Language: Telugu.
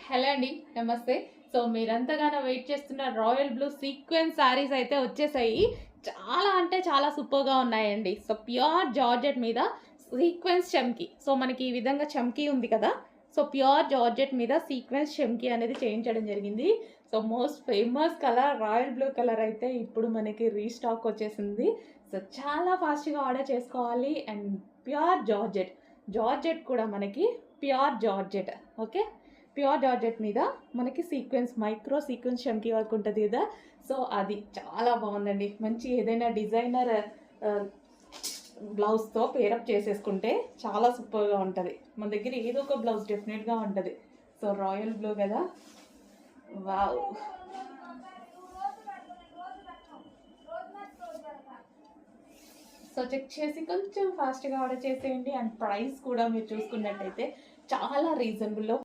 హలో అండి, నమస్తే. సో మీరంతగానో వెయిట్ చేస్తున్న రాయల్ బ్లూ సీక్వెన్స్ శారీస్ అయితే వచ్చేసాయి. చాలా అంటే చాలా సూపర్‌గా ఉన్నాయండి. సో ప్యూర్ జార్జెట్ మీద సీక్వెన్స్ చమ్కీ. సో మనకి ఈ విధంగా చమ్కీ ఉంది కదా! సో ప్యూర్ జార్జెట్ మీద సీక్వెన్స్ చమ్కీ అనేది చేయించడం జరిగింది. So most famous colour royal blue colour అయితే ఇప్పుడు మనకి రీస్టాక్ వచ్చేసింది. సో చాలా ఫాస్ట్‌గా ఆర్డర్ చేసుకోవాలి. And pure georgette. జార్జెట్ కూడా మనకి pure georgette. Okay. Pure georgette మీద మనకి సీక్వెన్స్ మైక్రో సీక్వెన్స్ చమ్కీ వర్క్ ఉంటుంది కదా! సో అది చాలా బాగుందండి. మంచి ఏదైనా డిజైనర్ బ్లౌజ్తో పేరప్ చేసేసుకుంటే చాలా సూపర్గా ఉంటుంది. మన దగ్గర ఏదో ఒక బ్లౌజ్ డెఫినెట్గా ఉంటుంది. సో రాయల్ బ్లూ కదా, వావ్. సో చెక్ చేసి కొంచెం ఫాస్ట్గా ఆర్డర్ చేసేయండి. అండ్ ప్రైస్ కూడా మీరు చూసుకున్నట్టయితే చాలా రీజనబుల్లో